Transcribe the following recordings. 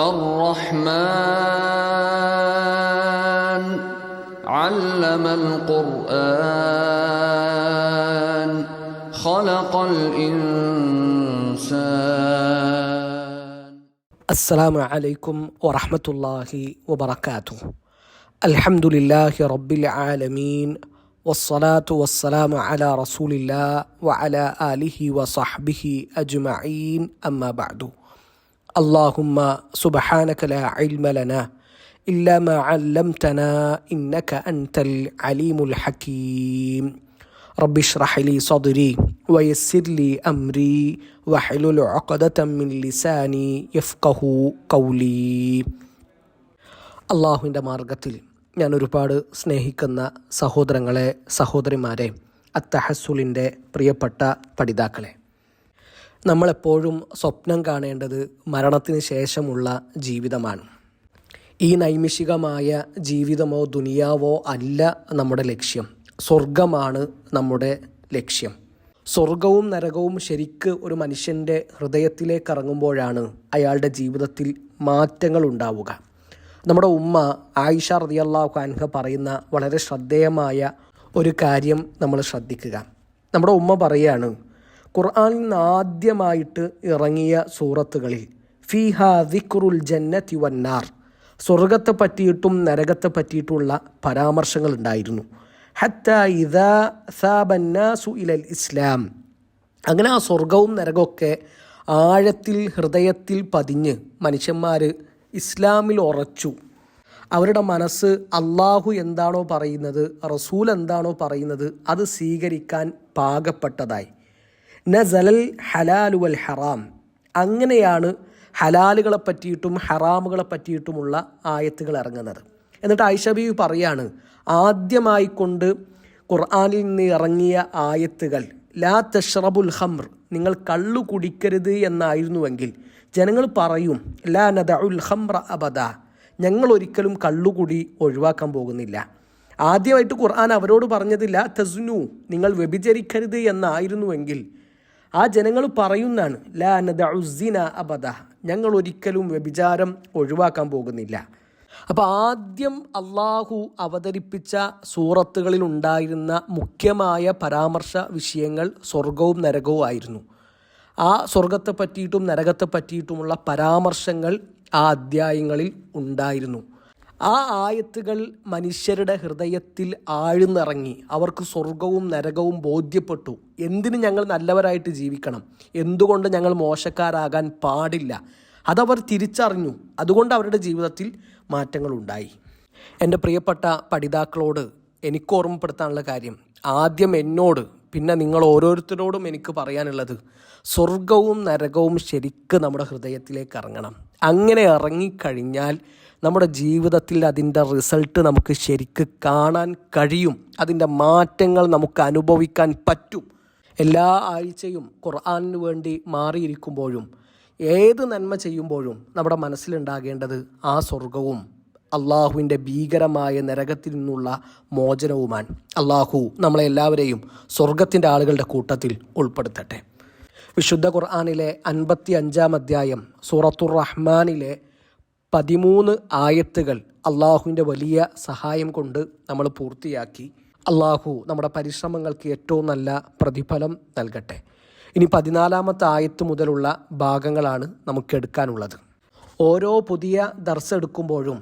الرحمن علم القرآن خلق الإنسان. السلام عليكم ورحمة الله وبركاته. الحمد لله رب العالمين والصلاة والسلام على رسول الله وعلى آله وصحبه أجمعين أما بعد. اللهم سبحانك لا علم لنا إلا ما علمتنا إنك أنت العليم الحكيم. رب اشرح لي صدري ويسر لي أمري واحلل عقدة من لساني يفقه قولي. അള്ളാഹുവിൻ്റെ മാർഗത്തിൽ ഞാൻ ഒരുപാട് സ്നേഹിക്കുന്ന സഹോദരങ്ങളെ, സഹോദരിമാരെ, അത്തഹസുലിൻ്റെ പ്രിയപ്പെട്ട പഠിതാക്കളെ, നമ്മളെപ്പോഴും സ്വപ്നം കാണേണ്ടത് മരണത്തിന് ശേഷമുള്ള ജീവിതമാണ്. ഈ നൈമിഷികമായ ജീവിതമോ ദുനിയാവോ അല്ല നമ്മുടെ ലക്ഷ്യം. സ്വർഗമാണ് നമ്മുടെ ലക്ഷ്യം. സ്വർഗവും നരകവും ശരിക്ക് ഒരു മനുഷ്യൻ്റെ ഹൃദയത്തിലേക്ക് ഇറങ്ങുമ്പോഴാണ് അയാളുടെ ജീവിതത്തിൽ മാറ്റങ്ങൾ ഉണ്ടാവുക. നമ്മുടെ ഉമ്മ ആയിഷ റളിയല്ലാഹു അൻഹ പറയുന്ന വളരെ ശ്രദ്ധേയമായ ഒരു കാര്യം നമ്മൾ ശ്രദ്ധിക്കുക. നമ്മുടെ ഉമ്മ പറയാണ്, ഖുർആനിൽ നിന്ന് ആദ്യമായിട്ട് ഇറങ്ങിയ സൂറത്തുകളിൽ ഫീഹാ ദിക്റുൽ ജന്നതി വന്നാർ, സ്വർഗത്തെ പറ്റിയിട്ടും നരകത്തെ പറ്റിയിട്ടുള്ള പരാമർശങ്ങൾ ഉണ്ടായിരുന്നു. ഹത്താ ഇദാ സാബന്നാസു ഇലൽ ഇസ്ലാം, അങ്ങനെ ആ സ്വർഗവും നരകമൊക്കെ ആഴത്തിൽ ഹൃദയത്തിൽ പതിഞ്ഞ് മനുഷ്യന്മാർ ഇസ്ലാമിൽ ഉറച്ചു. അവരുടെ മനസ്സ് അള്ളാഹു എന്താണോ പറയുന്നത്, റസൂൽ എന്താണോ പറയുന്നത്, അത് സ്വീകരിക്കാൻ പാകപ്പെട്ടതായി. നസലൽ ഹലാലു വൽ ഹറാം, അങ്ങനെയാണ് ഹലാലുകളെ പറ്റിയിട്ടും ഹറാമുകളെ പറ്റിയിട്ടുമുള്ള ആയത്തുകൾ ഇറങ്ങുന്നത്. എന്നിട്ട് ആയിഷ ബീവി പറയാണ്, ആദ്യമായിക്കൊണ്ട് ഖുർആനിൽ നിന്ന് ഇറങ്ങിയ ആയത്തുകൾ ലാ തഷ്റബുൽ ഖംർ, നിങ്ങൾ കള്ളു കുടിക്കരുത് എന്നായിരുന്നുവെങ്കിൽ ജനങ്ങൾ പറയും ലാ നദഉൽ ഖംറ അബദ, ഞങ്ങൾ ഒരിക്കലും കള്ളുകുടി ഒഴിവാക്കാൻ പോകുന്നില്ല. ആദ്യമായിട്ട് ഖുർആൻ അവരോട് പറഞ്ഞത് ലാ തസ്നു, നിങ്ങൾ വ്യഭിചരിക്കരുത് എന്നായിരുന്നുവെങ്കിൽ ആ ജനങ്ങൾ പറയുന്നതാണ് ലാ നദഉ സിന അബദ, ഞങ്ങൾ ഒരിക്കലും വ്യഭിചാരം ഒഴിവാക്കാൻ പോകുന്നില്ല. അപ്പോൾ ആദ്യം അള്ളാഹു അവതരിപ്പിച്ച സൂറത്തുകളിൽ ഉണ്ടായിരുന്ന മുഖ്യമായ പരാമർശ വിഷയങ്ങൾ സ്വർഗവും നരകവും ആയിരുന്നു. ആ സ്വർഗത്തെ പറ്റിയിട്ടും നരകത്തെ പറ്റിയിട്ടുമുള്ള പരാമർശങ്ങൾ ആ അധ്യായങ്ങളിൽ ഉണ്ടായിരുന്നു. ആ ആയത്തുകൾ മനുഷ്യരുടെ ഹൃദയത്തിൽ ആഴ്ന്നിറങ്ങി അവർക്ക് സ്വർഗവും നരകവും ബോധ്യപ്പെട്ടു. എന്തിന് ഞങ്ങൾ നല്ലവരായിട്ട് ജീവിക്കണം, എന്തുകൊണ്ട് ഞങ്ങൾ മോശക്കാരാകാൻ പാടില്ല, അതവർ തിരിച്ചറിഞ്ഞു. അതുകൊണ്ട് അവരുടെ ജീവിതത്തിൽ മാറ്റങ്ങളുണ്ടായി. എൻ്റെ പ്രിയപ്പെട്ട പഠിതാക്കളോട് എനിക്ക് ഓർമ്മപ്പെടുത്താനുള്ള കാര്യം, ആദ്യം എന്നോട് പിന്നെ നിങ്ങൾ ഓരോരുത്തരോടും എനിക്ക് പറയാനുള്ളത്, സ്വർഗവും നരകവും ശരിക്ക് നമ്മുടെ ഹൃദയത്തിലേക്ക് ഇറങ്ങണം. അങ്ങനെ ഇറങ്ങിക്കഴിഞ്ഞാൽ നമ്മുടെ ജീവിതത്തിൽ അതിൻ്റെ റിസൾട്ട് നമുക്ക് ശരിക്ക് കാണാൻ കഴിയും. അതിൻ്റെ മാറ്റങ്ങൾ നമുക്ക് അനുഭവിക്കാൻ പറ്റും. എല്ലാ ആഴ്ചയും ഖുർആനിന് വേണ്ടി മാറിയിരിക്കുമ്പോഴും ഏത് നന്മ ചെയ്യുമ്പോഴും നമ്മുടെ മനസ്സിലുണ്ടാകേണ്ടത് ആ സ്വർഗവും അള്ളാഹുവിൻ്റെ ഭീകരമായ നരകത്തിൽ നിന്നുള്ള മോചനവുമാണ്. അള്ളാഹു നമ്മളെല്ലാവരെയും സ്വർഗത്തിൻ്റെ ആളുകളുടെ കൂട്ടത്തിൽ ഉൾപ്പെടുത്തട്ടെ. വിശുദ്ധ ഖുർആനിലെ 55-ാം അധ്യായം സൂറത്തുർ റഹ്മാനിലെ 13 ആയത്തുകൾ അള്ളാഹുവിൻ്റെ വലിയ സഹായം കൊണ്ട് നമ്മൾ പൂർത്തിയാക്കി. അള്ളാഹു നമ്മുടെ പരിശ്രമങ്ങൾക്ക് ഏറ്റവും നല്ല പ്രതിഫലം നൽകട്ടെ. ഇനി 14-ാമത്തെ ആയത്ത് മുതലുള്ള ഭാഗങ്ങളാണ് നമുക്ക് എടുക്കാനുള്ളത്. ഓരോ പുതിയ ദർസ് എടുക്കുമ്പോഴും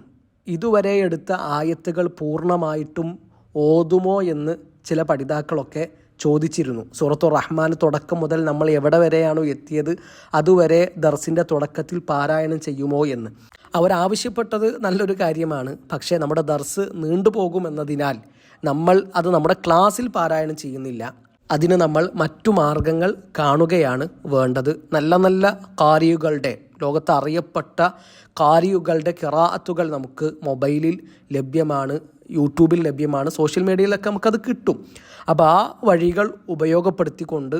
ഇതുവരെ എടുത്ത ആയത്തുകൾ പൂർണ്ണമായിട്ടും ഓതുമോ എന്ന് ചില പഠിതാക്കളൊക്കെ ചോദിച്ചിരുന്നു. സൂറത്തുർ റഹ്മാൻ തുടക്കം മുതൽ നമ്മൾ എവിടെ വരെയാണോ എത്തിയത് അതുവരെ ദർസിൻ്റെ തുടക്കത്തിൽ പാരായണം ചെയ്യുമോ എന്ന് അവരാവശ്യപ്പെട്ടത് നല്ലൊരു കാര്യമാണ്. പക്ഷേ നമ്മുടെ ദർസ് നീണ്ടുപോകുമെന്നതിനാൽ നമ്മൾ അത് നമ്മുടെ ക്ലാസ്സിൽ പാരായണം ചെയ്യുന്നില്ല. അതിന് നമ്മൾ മറ്റു മാർഗങ്ങൾ കാണുകയാണ് വേണ്ടത്. നല്ല നല്ല ഖാരികളുടെ, ലോകത്ത് അറിയപ്പെട്ട ഖാരികളുടെ ഖിറാഅത്തുകൾ നമുക്ക് മൊബൈലിൽ ലഭ്യമാണ്, യൂട്യൂബിൽ ലഭ്യമാണ്, സോഷ്യൽ മീഡിയയിലൊക്കെ നമുക്കത് കിട്ടും. അപ്പോൾ ആ വഴികൾ ഉപയോഗപ്പെടുത്തിക്കൊണ്ട്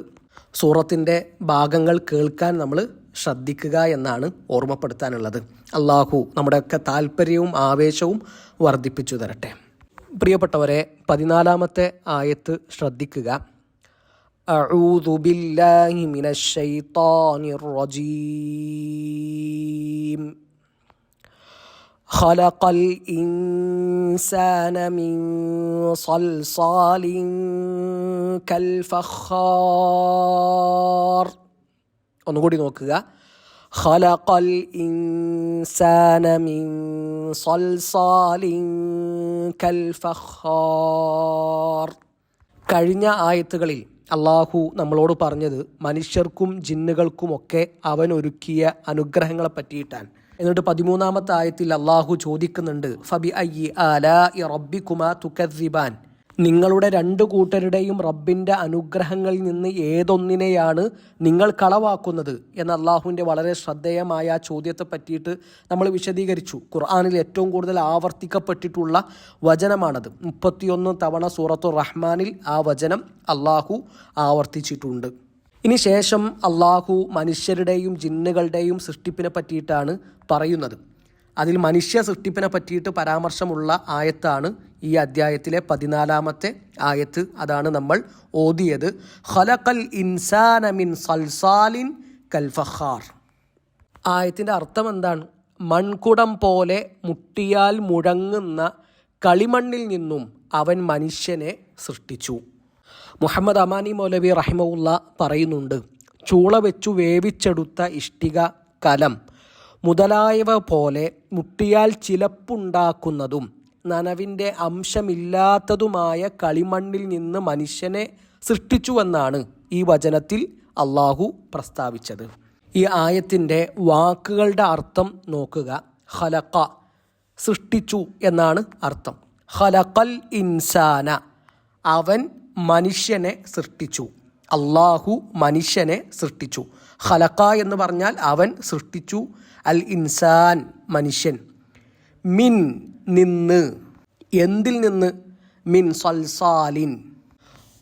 സൂറത്തിൻ്റെ ഭാഗങ്ങൾ കേൾക്കാൻ നമ്മൾ ശ്രദ്ധിക്കുക എന്നാണ് ഓർമ്മപ്പെടുത്താനുള്ളത്. അള്ളാഹു നമ്മുടെയൊക്കെ താല്പര്യവും ആവേശവും വർദ്ധിപ്പിച്ചു തരട്ടെ. പ്രിയപ്പെട്ടവരെ, 14-ാമത്തെ ആയത്ത് ശ്രദ്ധിക്കുക. അഊദു ബില്ലാഹി മിനശ് ശൈത്താനിർ റജീം. ഖലഖൽ ഇൻസാന മിൻ സൽസാലിൻ കൽ ഫഖാർ. ഒന്നുകൂടി നോക്കുക. ഖലഖൽ ഇൻസാന മിൻ സൽസാലിൻ കൽ ഫഖാർ. കഴിഞ്ഞ ആയത്തുകളിൽ അള്ളാഹു നമ്മളോട് പറഞ്ഞത് മനുഷ്യർക്കും ജിന്നുകൾക്കുമൊക്കെ അവൻ ഒരുക്കിയ അനുഗ്രഹങ്ങളെ പറ്റിയിട്ടാണ്. എന്നിട്ട് 13-ാമത്തെ ആയത്തിൽ അള്ളാഹു ചോദിക്കുന്നുണ്ട്, ഫബി അയ്യി ആലാഇ റബ്ബികുമാ തുകദ്ദിബാൻ, നിങ്ങളുടെ രണ്ടു കൂട്ടരുടെയും റബ്ബിൻ്റെ അനുഗ്രഹങ്ങളിൽ നിന്ന് ഏതൊന്നിനെയാണ് നിങ്ങൾ കളവാക്കുന്നത് എന്ന അള്ളാഹുവിൻ്റെ വളരെ ശ്രദ്ധേയമായ ആ ചോദ്യത്തെ പറ്റിയിട്ട് നമ്മൾ വിശദീകരിച്ചു. ഖുർആനിൽ ഏറ്റവും കൂടുതൽ ആവർത്തിക്കപ്പെട്ടിട്ടുള്ള വചനമാണത്. 31 തവണ സൂറത്തുർ റഹ്മാനിൽ ആ വചനം അള്ളാഹു ആവർത്തിച്ചിട്ടുണ്ട്. ഇനി ശേഷം അള്ളാഹു മനുഷ്യരുടെയും ജിന്നുകളുടെയും സൃഷ്ടിപ്പിനെ പറ്റിയിട്ടാണ് പറയുന്നത്. അതിൽ മനുഷ്യ സൃഷ്ടിപ്പിനെ പറ്റിയിട്ട് പരാമർശമുള്ള ആയത്താണ് ഈ അധ്യായത്തിലെ 14-ാമത്തെ ആയത്ത്. അതാണ് നമ്മൾ ഓതിയത്. ഖലഖൽ ഇൻസാന മിൻ സൽസാലിൻ കൽ ഫഖാർ. ആയത്തിൻ്റെ അർത്ഥം എന്താണ്? മൺകുടം പോലെ മുട്ടിയാൽ മുഴങ്ങുന്ന കളിമണ്ണിൽ നിന്നും അവൻ മനുഷ്യനെ സൃഷ്ടിച്ചു. മുഹമ്മദ് അമാനി മൗലവി റഹിമഹുല്ല പറയുന്നുണ്ട്, ചൂള വെച്ചു വേവിച്ചെടുത്ത ഇഷ്ടിക, കലം മുതലായവ പോലെ മുട്ടിയാൽ ചിലപ്പുണ്ടാക്കുന്നതും നനവിൻ്റെ അംശമില്ലാത്തതുമായ കളിമണ്ണിൽ നിന്ന് മനുഷ്യനെ സൃഷ്ടിച്ചുവെന്നാണ് ഈ വചനത്തിൽ അള്ളാഹു പ്രസ്താവിച്ചത്. ഈ ആയത്തിൻ്റെ വാക്കുകളുടെ അർത്ഥം നോക്കുക. ഖലഖ സൃഷ്ടിച്ചു എന്നാണ് അർത്ഥം. ഖലഖൽ ഇൻസാന അവൻ മനുഷ്യനെ സൃഷ്ടിച്ചു. അള്ളാഹു മനുഷ്യനെ സൃഷ്ടിച്ചു. ഖലഖ എന്ന് പറഞ്ഞാൽ അവൻ സൃഷ്ടിച്ചു. അൽ ഇൻസാൻ മനുഷ്യൻ. മിൻ നിന്ന്, എന്തിൽ നിന്ന്? മിൻ സൽസാലിൻ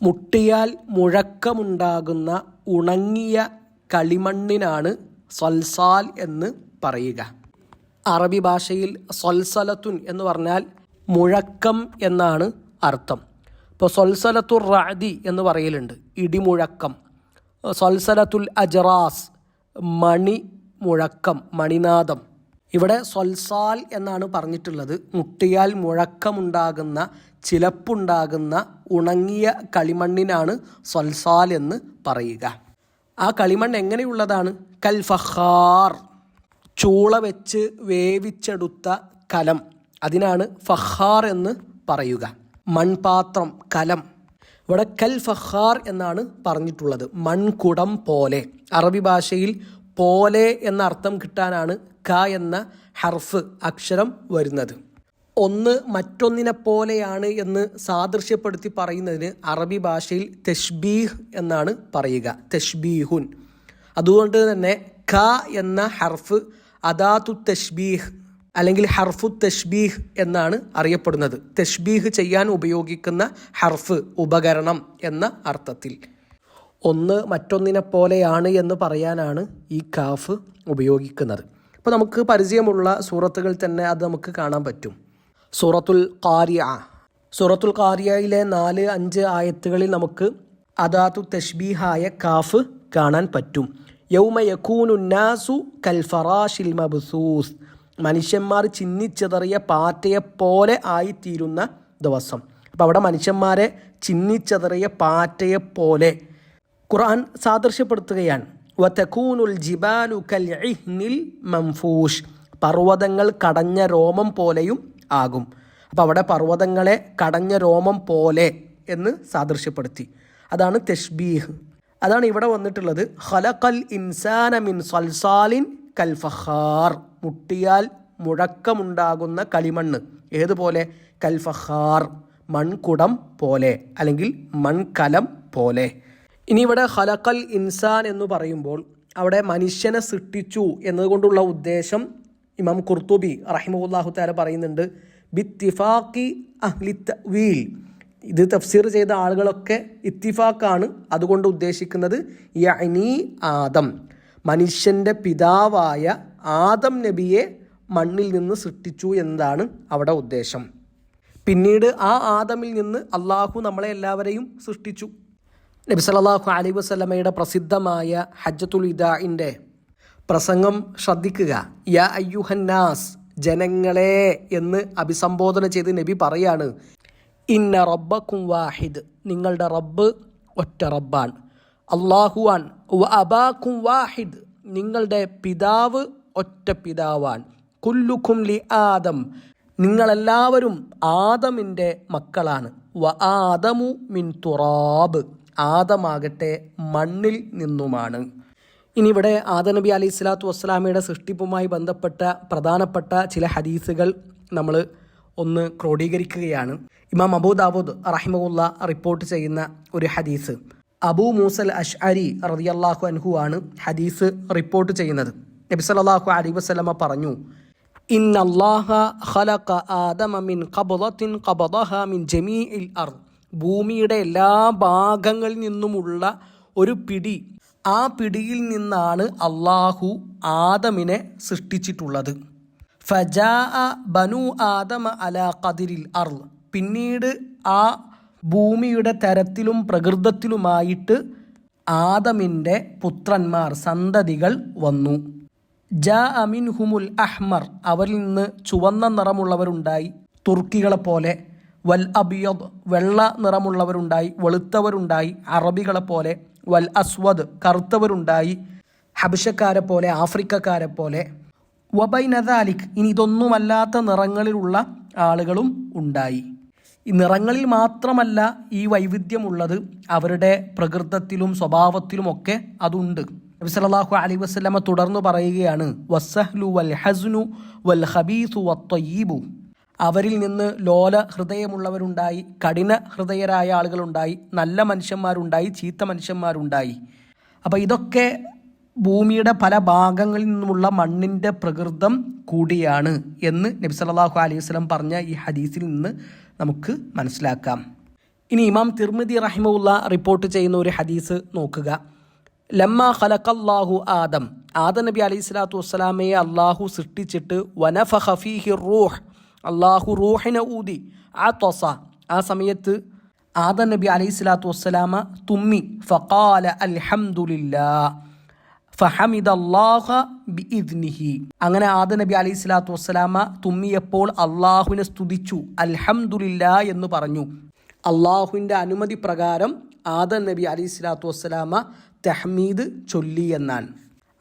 മുട്ടിയാൽ മുഴക്കമുണ്ടാകുന്ന ഉണങ്ങിയ കളിമണ്ണിനാണ് സൽസാൽ എന്ന് പറയുക. അറബി ഭാഷയിൽ സൽസലത്തുൻ എന്ന് പറഞ്ഞാൽ മുഴക്കം എന്നാണ് അർത്ഥം. ഇപ്പോൾ സൽസലത്തുർ റഅദി എന്ന് പറയലുണ്ട്, ഇടിമുഴക്കം. സൽസലത്തുൽ അജ്റാസ് മണി മുഴക്കം, മണിനാദം. ഇവിടെ സൽസാൽ എന്നാണ് പറഞ്ഞിട്ടുള്ളത്. മുട്ടിയാൽ മുഴക്കമുണ്ടാകുന്ന, ചിലപ്പുണ്ടാകുന്ന ഉണങ്ങിയ കളിമണ്ണിനാണ് സൽസാൽ എന്ന് പറയുക. ആ കളിമണ്ണ് എങ്ങനെയുള്ളതാണ്? കൽ ഫഖാർ ചൂള വെച്ച് വേവിച്ചെടുത്ത കലം, അതിനാണ് ഫഖാർ എന്ന് പറയുക. മൺപാത്രം, കലം. ഇവിടെ കൽ ഫഖാർ എന്നാണ് പറഞ്ഞിട്ടുള്ളത്. മൺകുടം പോലെ. അറബി ഭാഷയിൽ പോലെ എന്ന അർത്ഥം കിട്ടാനാണ് ക എന്ന ഹർഫ് അക്ഷരം വരുന്നത്. ഒന്ന് മറ്റൊന്നിനെ പോലെയാണ് എന്ന് സാദൃശ്യപ്പെടുത്തി പറയുന്നതിന് അറബി ഭാഷയിൽ തഷ്ബീഹ് എന്നാണ് പറയുക. തഷ്ബീഹുൻ. അതുകൊണ്ട് തന്നെ ക എന്ന ഹർഫ് അദാത്തു തഷ്ബീഹ് അല്ലെങ്കിൽ ഹർഫു തഷ്ബീഹ് എന്നാണ് അറിയപ്പെടുന്നത്. തഷ്ബീഹ് ചെയ്യാൻ ഉപയോഗിക്കുന്ന ഹർഫ്, ഉപകരണം എന്ന അർത്ഥത്തിൽ. ഒന്ന് മറ്റൊന്നിനെ പോലെയാണ് എന്ന് പറയാനാണ് ഈ കാഫ് ഉപയോഗിക്കുന്നത്. അപ്പോൾ നമുക്ക് പരിചയമുള്ള സൂറത്തുകൾ തന്നെ അത് നമുക്ക് കാണാൻ പറ്റും. സൂറത്തുൽ ഖാരിയ. സൂറത്തുൽ ഖാരിയയിലെ 4-5 ആയത്തുകളിൽ നമുക്ക് അദാത്തു തഷ്ബീഹായ കാഫ് കാണാൻ പറ്റും. യൗമ യകൂനുന്നാസു കൽ ഫറാഷിൽ മബ്സൂസ്, മനുഷ്യന്മാർ ചിന്നിച്ചെതറിയ പാറ്റയെപ്പോലെ ആയിത്തീരുന്ന ദിവസം. അപ്പോൾ അവിടെ മനുഷ്യന്മാരെ ചിന്നിച്ചെതറിയ പാറ്റയെപ്പോലെ ഖുർആൻ സാദൃശ്യപ്പെടുത്തുകയാണ്. വതകൂനുൽ ജിബാലു കൽ ഇഹ്നിൽ മംഫൂഷ്, പർവ്വതങ്ങൾ കടഞ്ഞ രോമം പോലെയും ആകും. അപ്പോൾ അവിടെ പർവ്വതങ്ങളെ കടഞ്ഞ രോമം പോലെ എന്ന് സാദൃശ്യപ്പെടുത്തി. അതാണ് തഷ്ബീഹ്. അതാണ് ഇവിടെ വന്നിട്ടുള്ളത്. ഖലഖൽ ഇൻസാന മിൻ സൽസാലിൻ കൽ ഫഖാർ, മുട്ടിയാൽ മുഴക്കമുണ്ടാകുന്ന കളിമണ്ണ്. ഏതുപോലെ? കൽ ഫഖാർ, മൺകുടം പോലെ അല്ലെങ്കിൽ മൺകലം പോലെ. ഇനി ഇവിടെ ഖലഖൽ ഇൻസാൻ എന്ന് പറയുമ്പോൾ അവിടെ മനുഷ്യനെ സൃഷ്ടിച്ചു എന്നതുകൊണ്ടുള്ള ഉദ്ദേശം ഇമാം ഖുർത്തുബി റഹിമഹുല്ലാഹു തആല പറയുന്നുണ്ട്, ബിത്തിഫാഖി അഹ്ലി തഅ്വീൽ. ഇത് തഫ്സീർ ചെയ്ത ആളുകളൊക്കെ ഇത്തിഫാക്കാണ് അതുകൊണ്ട് ഉദ്ദേശിക്കുന്നത് യഅനി ആദം, മനുഷ്യൻ്റെ പിതാവായ ആദം നബിയെ മണ്ണിൽ നിന്ന് സൃഷ്ടിച്ചു എന്നതാണ് അവിടെ ഉദ്ദേശം. പിന്നീട് ആ ആദമിൽ നിന്ന് അള്ളാഹു നമ്മളെ എല്ലാവരെയും സൃഷ്ടിച്ചു. നബി സല്ലല്ലാഹു അലൈഹി വസല്ലമയുടെ പ്രസിദ്ധമായ ഹജ്ജത്തുൽ ഇദാഇൻ്റെ പ്രസംഗം ശ്രദ്ധിക്കുക. യാ അയ്യുഹന്നാസ് ജനങ്ങളെ എന്ന് അഭിസംബോധന ചെയ്ത് നബി പറയാണ്, ഇന്ന റബ്ബക്കും വാഹിദ്, നിങ്ങളുടെ റബ്ബ് ഒറ്റ റബ്ബാണ്. അല്ലാഹുവാൻ വ അബാക്കും വാഹിദ്, നിങ്ങളുടെ പിതാവ് ഒറ്റ പിതാവാൻ. കുല്ലുക്കും ലി ആദം, നിങ്ങളെല്ലാവരും ആദമിൻ്റെ മക്കളാണ്. വ ആദമു മിൻ തുറാബ്, ആദമാകട്ടെ മണ്ണിൽ നിന്നുമാണ്. ഇനി ഇവിടെ ആദം നബി അലൈഹി സ്വലാത്തു വസ്സലാമയുടെ സൃഷ്ടിപ്പുമായി ബന്ധപ്പെട്ട പ്രധാനപ്പെട്ട ചില ഹദീസുകൾ നമ്മൾ ഒന്ന് ക്രോഡീകരിക്കുകയാണ്. ഇമാം അബൂ ദാവൂദ് റഹിമഹുല്ല റിപ്പോർട്ട് ചെയ്യുന്ന ഒരു ഹദീസ്, അബൂ മൂസൽ അശ്അരി റളിയല്ലാഹു അൻഹു ആണ് ഹദീസ് റിപ്പോർട്ട് ചെയ്യുന്നത്. നബി സല്ലല്ലാഹു അലൈഹി വസല്ലമ പറഞ്ഞു, ഇന്നല്ലാഹ ഖലഖ ആദമ മിൻ ഖബ്ളത്തിൻ ഖബദഹ മിൻ ജമീഇൽ അർദ്, ഭൂമിയുടെ എല്ലാ ഭാഗങ്ങളിൽ നിന്നുമുള്ള ഒരു പിടി, ആ പിടിയിൽ നിന്നാണ് അള്ളാഹു ആദമിനെ സൃഷ്ടിച്ചിട്ടുള്ളത്. ഫജാഅ ബനു ആദമ അലാ ഖദിരിൽ അർദ്, പിന്നീട് ആ ഭൂമിയുടെ തരത്തിലും പ്രകൃതത്തിലുമായിട്ട് ആദമിൻ്റെ പുത്രന്മാർ സന്തതികൾ വന്നു. ജാഅ മിൻഹുമുൽ അഹ്മർ, അവരിൽ നിന്ന് ചുവന്ന നിറമുള്ളവരുണ്ടായി, തുർക്കികളെപ്പോലെ. വൽ അബിയദ്, വെള്ള നിറമുള്ളവരുണ്ടായി, വെളുത്തവരുണ്ടായി, അറബികളെ പോലെ. വൽ അസ്വദ്, കറുത്തവരുണ്ടായി, ഹബശക്കാരെ പോലെ, ആഫ്രിക്കക്കാരെ പോലെ. വബൈന ദാലിക്, ഇനി ഇതൊന്നുമല്ലാത്ത നിറങ്ങളിലുള്ള ആളുകളും ഉണ്ടായി. ഈ നിറങ്ങളിൽ മാത്രമല്ല ഈ വൈവിധ്യമുള്ളത്, അവരുടെ പ്രകൃതത്തിലും സ്വഭാവത്തിലുമൊക്കെ അതുണ്ട്. നബി സല്ലല്ലാഹു അലൈഹി വസല്ലമ തുടർന്ന് പറയുകയാണ്, വസ്സഹ്ലു വൽ ഹസ്നു വൽ ഖബീസു വത്തയ്യിബു, അവരിൽ നിന്ന് ലോല ഹൃദയമുള്ളവരുണ്ടായി, കഠിന ഹൃദയരായ ആളുകളുണ്ടായി, നല്ല മനുഷ്യന്മാരുണ്ടായി, ചീത്ത മനുഷ്യന്മാരുണ്ടായി. അപ്പോൾ ഇതൊക്കെ ഭൂമിയുടെ പല ഭാഗങ്ങളിൽ നിന്നുമുള്ള മണ്ണിൻ്റെ പ്രകൃതം കൂടിയാണ് എന്ന് നബി സല്ലല്ലാഹു അലൈഹി വസല്ലം പറഞ്ഞ ഈ ഹദീസിൽ നിന്ന് നമുക്ക് മനസ്സിലാക്കാം. ഇനി ഇമാം തിർമിദി റഹിമഹുല്ല റിപ്പോർട്ട് ചെയ്യുന്ന ഒരു ഹദീസ് നോക്കുക. ലമ്മ ഖലഖല്ലാഹു ആദം, ആദം നബി അലൈഹി സ്വലാത്തു വസ്സലാമയെ അള്ളാഹു സൃഷ്ടിച്ചിട്ട് വനഫഖ ഫീഹി റൂഹ്, അള്ളാഹു റൂഹിനെ ഊതി. അത്വസ, ആ സമയത്ത് ആദം നബി അലൈഹി സ്വലാത്തു വസ്സലാമ തുമ്മി. ഫഖാല അൽഹംദുലില്ലാഹ് ഫഹമിദല്ലാഹ ബിഇദ്നിഹി, അങ്ങനെ ആദം നബി അലൈഹി സ്വലാത്തു വസ്സലാമ തുമ്മിയപ്പോൾ അള്ളാഹുവിനെ സ്തുതിച്ചു, അൽഹംദുലില്ലാ എന്ന് പറഞ്ഞു. അള്ളാഹുവിൻ്റെ അനുമതി പ്രകാരം ആദം നബി അലൈഹി സ്വലാത്തു വസ്സലാമ തഹ്മീദ് ചൊല്ലി എന്നാണ്.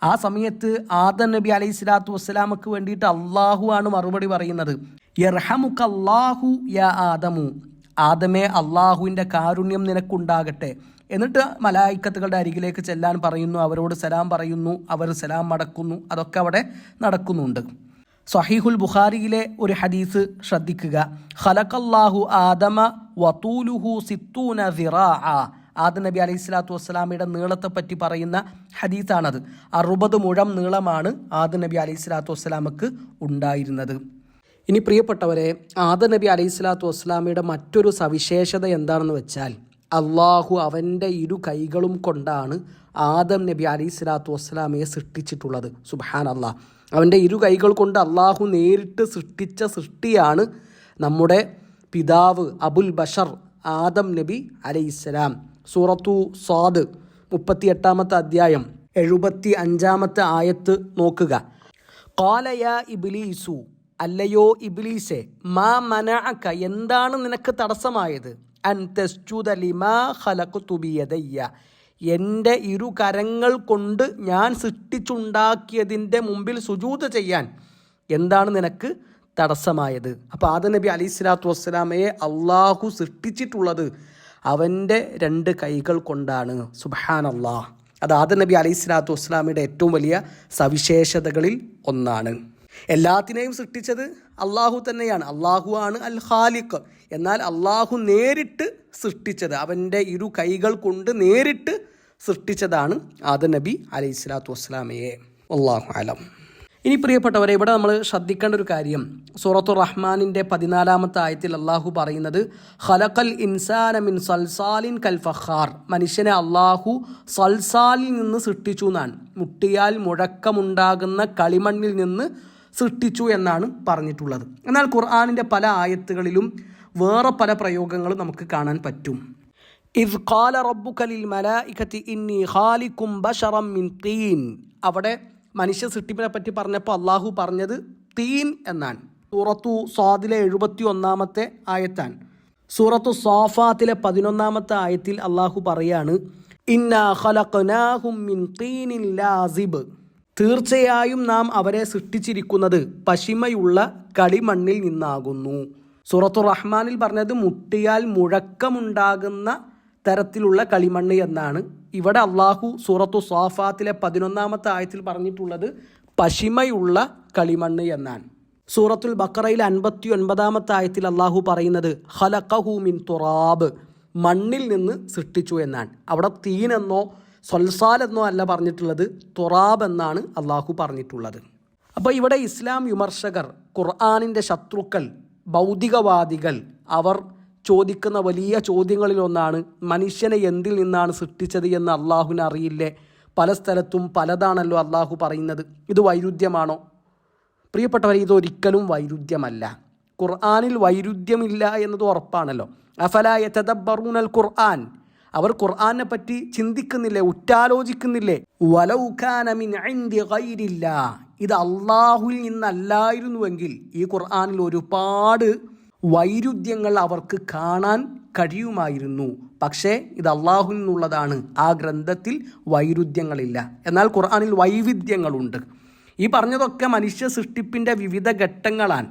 ആ സമയത്ത് ആദം നബി അലൈഹി സ്വലാത്തു വസ്സലാമക്ക് വേണ്ടിയിട്ട് അള്ളാഹു ആണ് മറുപടി പറയുന്നത്, യർഹമുക്കല്ലാഹു യാ ആദമു, ആദമേ അള്ളാഹുവിൻ്റെ കാരുണ്യം നിനക്കുണ്ടാകട്ടെ. എന്നിട്ട് മലായിക്കത്തുകളുടെ അരികിലേക്ക് ചെല്ലാൻ പറയുന്നു, അവരോട് സലാം പറയുന്നു, അവർ സലാം മടക്കുന്നു. അതൊക്കെ അവിടെ നടക്കുന്നുണ്ട്. സ്വഹീഹുൽ ബുഖാരിയിലെ ഒരു ഹദീസ് ശ്രദ്ധിക്കുക. ഖലഖല്ലാഹു ആദമ വതൂലുഹു സിത്തൂന സിറാഅ, ആദം നബി അലൈഹി സ്വലാത്തു വസ്സലാമയുടെ നീളത്തെ പറ്റി പറയുന്ന ഹദീസാണത്. 60 മുഴം നീളമാണ് ആദം നബി അലൈഹി സ്വലാത്തു വസ്സലാമക്ക് ഉണ്ടായിരുന്നത്. ഇനി പ്രിയപ്പെട്ടവരെ, ആദം നബി അലൈഹി സ്വലാത്തു വസ്സലാമയുടെ മറ്റൊരു സവിശേഷത എന്താണെന്ന് വെച്ചാൽ, അള്ളാഹു അവൻ്റെ ഇരു കൈകളും കൊണ്ടാണ് ആദം നബി അലൈഹി സ്വലാത്തു വസ്സലാമയെ സൃഷ്ടിച്ചിട്ടുള്ളത്. സുബ്ഹാനല്ലാഹ്, അവൻ്റെ ഇരു കൈകൾ കൊണ്ട് അള്ളാഹു നേരിട്ട് സൃഷ്ടിച്ച സൃഷ്ടിയാണ് നമ്മുടെ പിതാവ് അബുൽ ബഷർ ആദം നബി അലൈഹിസ്സലാം. സൂറത്തു സ്വാദ് 38-ാമത്തെ അധ്യായം 75-ാമത്തെ ആയത്ത് നോക്കുക. ഖാല യാ ഇബ്ലീസു, അല്ലയോ ഇബ്ലീസെ, മാ മനഅക, എന്താണ് നിനക്ക് തടസ്സമായത്, അൻ തസ്ജുദ ലിമാ ഖലഖതു ബിയദയ്യ, എൻ്റെ ഇരു കരങ്ങൾ കൊണ്ട് ഞാൻ സൃഷ്ടിച്ചുണ്ടാക്കിയതിൻ്റെ മുമ്പിൽ സുജൂദ് ചെയ്യാൻ എന്താണ് നിനക്ക് തടസ്സമായത്? അപ്പോൾ ആദം നബി അലൈഹി സ്വലാത്തു വസ്സലാമയെ അള്ളാഹു സൃഷ്ടിച്ചിട്ടുള്ളത് അവൻ്റെ 2 കൈകൾ കൊണ്ടാണ്. സുബ്ഹാനല്ലാഹ്, അത് ആദം നബി അലൈഹി സ്വലാത്തു വസ്സലാമയുടെ ഏറ്റവും വലിയ സവിശേഷതകളിൽ ഒന്നാണ്. എല്ലാത്തിനെയും സൃഷ്ടിച്ചത് അള്ളാഹു തന്നെയാണ്. അള്ളാഹു ആണ് അൽ ഖാലിഖ്. എന്നാൽ അള്ളാഹു നേരിട്ട് സൃഷ്ടിച്ചത്, അവൻ്റെ ഇരു കൈകൾ കൊണ്ട് നേരിട്ട് സൃഷ്ടിച്ചതാണ് ആദം നബി അലൈഹി സ്വലാത്തു വസ്സലാമയെ. അല്ലാഹു അലം. ഇനി പ്രിയപ്പെട്ടവരെ, ഇവിടെ നമ്മൾ ശ്രദ്ധിക്കേണ്ട ഒരു കാര്യം, സൂറത്തു റഹ്മാനിൻ്റെ 14-ാമത്തെ ആയത്തിൽ അള്ളാഹു പറയുന്നത്, ഖലഖൽ ഇൻസാന മിൻ സൽസാലിൻ കൽ ഫഖാർ, മനുഷ്യനെ അള്ളാഹു സൽസാലിൽ നിന്ന് സൃഷ്ടിച്ചു എന്നാണ്. മുട്ടിയാൽ മുഴക്കമുണ്ടാകുന്ന കളിമണ്ണിൽ നിന്ന് സൃഷ്ടിച്ചു എന്നാണ് പറഞ്ഞിട്ടുള്ളത്. എന്നാൽ ഖുർആനിൻ്റെ പല ആയത്തുകളിലും വേറെ പല പ്രയോഗങ്ങളും നമുക്ക് കാണാൻ പറ്റും. ഇദ് ഖാല റബ്ബുക ലിൽ മലായികതി ഇന്നി ഖാലിഖും ബശറൻ മിൻ തീൻ, അവിടെ മനുഷ്യ സൃഷ്ടിപ്പിനെ പറ്റി പറഞ്ഞപ്പോൾ അള്ളാഹു പറഞ്ഞത് തീൻ എന്നാണ്. സൂറത്തു സ്വാദിലെ 71-ാമത്തെ ആയത്താൻ. സൂറത്തു സ്വാഫാത്തിലെ 11-ാമത്തെ ആയത്തിൽ അള്ളാഹു പറയാണ്, ഇന്നാ ഖലഖനാഹും മിൻ തീനിൻ ലാസിബ്, തീർച്ചയായും നാം അവരെ സൃഷ്ടിച്ചിരിക്കുന്നത് പശിമയുള്ള കളിമണ്ണിൽ നിന്നാകുന്നു. സൂറത്തു റഹ്മാനിൽ പറഞ്ഞത് മുട്ടിയാൽ മുഴക്കമുണ്ടാകുന്ന തരത്തിലുള്ള കളിമണ്ണ് എന്നാണ്. ഇവിടെ അള്ളാഹു സൂറത്തു സ്വാഫാത്തിലെ 11-ാമത്തെ ആയത്തിൽ പറഞ്ഞിട്ടുള്ളത് പശിമയുള്ള കളിമണ്ണ് എന്നാണ്. സൂറത്തുൽ ബഖറയിൽ 59-ാമത്തെ ആയത്തിൽ അള്ളാഹു പറയുന്നത് ഖലഖഹു മിൻ തുറാബ്, മണ്ണിൽ നിന്ന് സൃഷ്ടിച്ചു എന്നാണ്. അവിടെ തീനെന്നോ സൊൽസാൽ എന്നോ അല്ല പറഞ്ഞിട്ടുള്ളത്, തുറാബ് എന്നാണ് അള്ളാഹു പറഞ്ഞിട്ടുള്ളത്. അപ്പോൾ ഇവിടെ ഇസ്ലാം വിമർശകർ, ഖുർആനിൻ്റെ ശത്രുക്കൾ, ഭൗതികവാദികൾ, അവർ ചോദിക്കുന്ന വലിയ ചോദ്യങ്ങളിലൊന്നാണ് മനുഷ്യനെ എന്തിൽ നിന്നാണ് സൃഷ്ടിച്ചത് എന്ന് അള്ളാഹുവിന് അറിയില്ലേ? പല സ്ഥലത്തും പലതാണല്ലോ അള്ളാഹു പറയുന്നത്. ഇത് വൈരുദ്ധ്യമാണോ? പ്രിയപ്പെട്ടവരെ, ഇതൊരിക്കലും വൈരുദ്ധ്യമല്ല. ഖുർആനിൽ വൈരുദ്ധ്യമില്ല എന്നത് ഉറപ്പാണല്ലോ. അഫലാ യതദബ്ബറൂനൽ ഖുർആൻ, അവർ ഖുർആനെ പറ്റി ചിന്തിക്കുന്നില്ലേ, ഉറ്റാലോചിക്കുന്നില്ലേ? വലൗ കാന മിൻ ഇൻദി ഗൈരില്ലാ, ഇത് അള്ളാഹുവിൽ നിന്നല്ലായിരുന്നുവെങ്കിൽ ഈ ഖുർആനിൽ ഒരുപാട് വൈരുദ്ധ്യങ്ങൾ അവർക്ക് കാണാൻ കഴിയുമായിരുന്നു. പക്ഷേ ഇത് അള്ളാഹുവിൽ നിന്നുള്ളതാണ്, ആ ഗ്രന്ഥത്തിൽ വൈരുദ്ധ്യങ്ങളില്ല. എന്നാൽ ഖുർആനിൽ വൈവിധ്യങ്ങളുണ്ട്. ഈ പറഞ്ഞതൊക്കെ മനുഷ്യ സൃഷ്ടിപ്പിൻ്റെ വിവിധ ഘട്ടങ്ങളാണ്.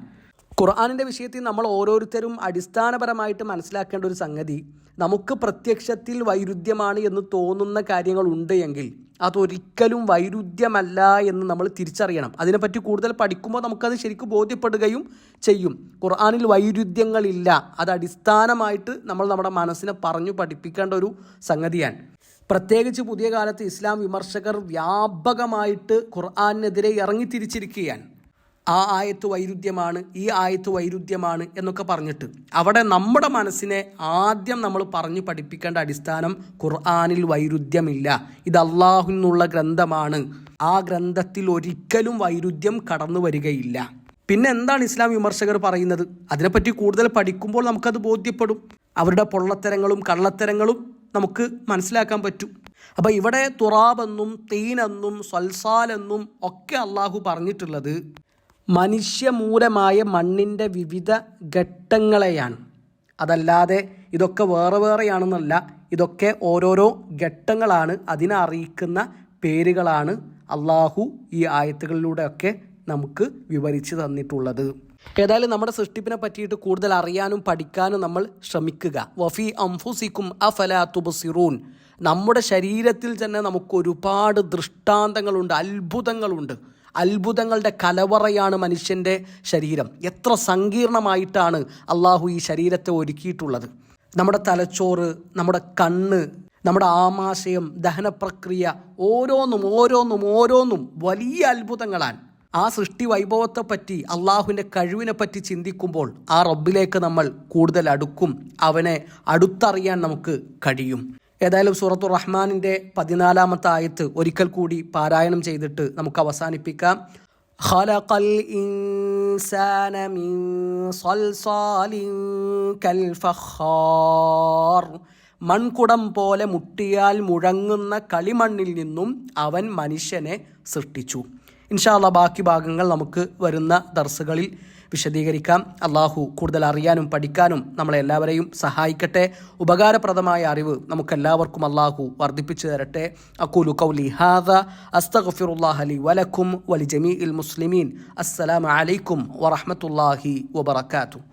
ഖുർആനിൻ്റെ വിഷയത്തിൽ നമ്മൾ ഓരോരുത്തരും അടിസ്ഥാനപരമായിട്ട് മനസ്സിലാക്കേണ്ട ഒരു സംഗതി, നമുക്ക് പ്രത്യക്ഷത്തിൽ വൈരുദ്ധ്യമാണ് എന്ന് തോന്നുന്ന കാര്യങ്ങളുണ്ട് എങ്കിൽ അതൊരിക്കലും വൈരുദ്ധ്യമല്ല എന്ന് നമ്മൾ തിരിച്ചറിയണം. അതിനെപ്പറ്റി കൂടുതൽ പഠിക്കുമ്പോൾ നമുക്കത് ശരിക്കും ബോധ്യപ്പെടുകയും ചെയ്യും. ഖുർആനിൽ വൈരുദ്ധ്യങ്ങളില്ല, അത് അടിസ്ഥാനമായിട്ട് നമ്മൾ നമ്മുടെ മനസ്സിനെ പറഞ്ഞു പഠിപ്പിക്കേണ്ട ഒരു സംഗതിയാണ്. പ്രത്യേകിച്ച് പുതിയ കാലത്ത് ഇസ്ലാം വിമർശകർ വ്യാപകമായിട്ട് ഖുർആനെതിരെ ഇറങ്ങിത്തിരിച്ചിരിക്കുകയാണ്. ആ ആയത്ത് വൈരുദ്ധ്യമാണ്, ഈ ആയത്ത് വൈരുദ്ധ്യമാണ് എന്നൊക്കെ പറഞ്ഞിട്ട്. അവിടെ നമ്മുടെ മനസ്സിനെ ആദ്യം നമ്മൾ പറഞ്ഞു പഠിപ്പിക്കേണ്ട അടിസ്ഥാനം, ഖുർആനിൽ വൈരുദ്ധ്യമില്ല, ഇത് അള്ളാഹുവിൽ നിന്നുള്ള ഗ്രന്ഥമാണ്, ആ ഗ്രന്ഥത്തിൽ ഒരിക്കലും വൈരുദ്ധ്യം കടന്നു വരികയില്ല. പിന്നെ എന്താണ് ഇസ്ലാം വിമർശകർ പറയുന്നത്? അതിനെപ്പറ്റി കൂടുതൽ പഠിക്കുമ്പോൾ നമുക്കത് ബോധ്യപ്പെടും. അവരുടെ പൊള്ളത്തരങ്ങളും കള്ളത്തരങ്ങളും നമുക്ക് മനസ്സിലാക്കാൻ പറ്റും. അപ്പോൾ ഇവിടെ തുറാബെന്നും തീനെന്നും സൽസാലെന്നും ഒക്കെ അള്ളാഹു പറഞ്ഞിട്ടുള്ളത് മനുഷ്യമൂലമായ മണ്ണിൻ്റെ വിവിധ ഘട്ടങ്ങളെയാണ്. അതല്ലാതെ ഇതൊക്കെ വേറെ വേറെയാണെന്നല്ല, ഇതൊക്കെ ഓരോരോ ഘട്ടങ്ങളാണ്, അതിനെ അറിയിക്കുന്ന പേരുകളാണ് അള്ളാഹു ഈ ആയത്തുകളിലൂടെയൊക്കെ നമുക്ക് വിവരിച്ച് തന്നിട്ടുള്ളത്. ഏതായാലും നമ്മുടെ സൃഷ്ടിപ്പിനെ പറ്റിയിട്ട് കൂടുതൽ അറിയാനും പഠിക്കാനും നമ്മൾ ശ്രമിക്കുക. വഫി അംഫുസിക്കും അഫലാ തുബ്സിറൂൻ, നമ്മുടെ ശരീരത്തിൽ തന്നെ നമുക്ക് ഒരുപാട് ദൃഷ്ടാന്തങ്ങളുണ്ട്, അത്ഭുതങ്ങളുണ്ട്. അത്ഭുതങ്ങളുടെ കലവറയാണ് മനുഷ്യൻ്റെ ശരീരം. എത്ര സങ്കീർണമായിട്ടാണ് അള്ളാഹു ഈ ശരീരത്തെ ഒരുക്കിയിട്ടുള്ളത്. നമ്മുടെ തലച്ചോറ്, നമ്മുടെ കണ്ണ്, നമ്മുടെ ആമാശയം, ദഹനപ്രക്രിയ, ഓരോന്നും വലിയ അത്ഭുതങ്ങളാണ്. ആ സൃഷ്ടി വൈഭവത്തെപ്പറ്റി, അള്ളാഹുവിൻ്റെ കഴിവിനെപ്പറ്റി ചിന്തിക്കുമ്പോൾ ആ റബ്ബിലേക്ക് നമ്മൾ കൂടുതൽ അടുക്കും, അവനെ അടുത്തറിയാൻ നമുക്ക് കഴിയും. ഏതായാലും സൂറത്തു റഹ്മാനിൻ്റെ 14-ാമത്തെ ആയത്ത് ഒരിക്കൽ കൂടി പാരായണം ചെയ്തിട്ട് നമുക്ക് അവസാനിപ്പിക്കാം. ഖലഖൽ ഇൻസാന മിൻ സൽസാലിൻ കൽ ഫഖാർ, മൺകുടം പോലെ മുട്ടിയാൽ മുഴങ്ങുന്ന കളിമണ്ണിൽ നിന്നും അവൻ മനുഷ്യനെ സൃഷ്ടിച്ചു. ഇൻഷാ അല്ലാഹ് ബാക്കി ഭാഗങ്ങൾ നമുക്ക് വരുന്ന ദർസുകളിൽ വിശദീകരിക്കാം. അള്ളാഹു കൂടുതൽ അറിയാനും പഠിക്കാനും നമ്മളെല്ലാവരെയും സഹായിക്കട്ടെ. ഉപകാരപ്രദമായ അറിവ് നമുക്കെല്ലാവർക്കും അള്ളാഹു വർദ്ധിപ്പിച്ചു തരട്ടെ. അഖൂലു ഖൗലി ഹാദാ അസ്തഗ്ഫിറുല്ലാഹ ലി വലക്കും വലിജമീഇൽ മുസ്ലിമീൻ. അസ്സലാമു അലൈക്കും വറഹ്മത്തുള്ളാഹി വബറകാതുഹു.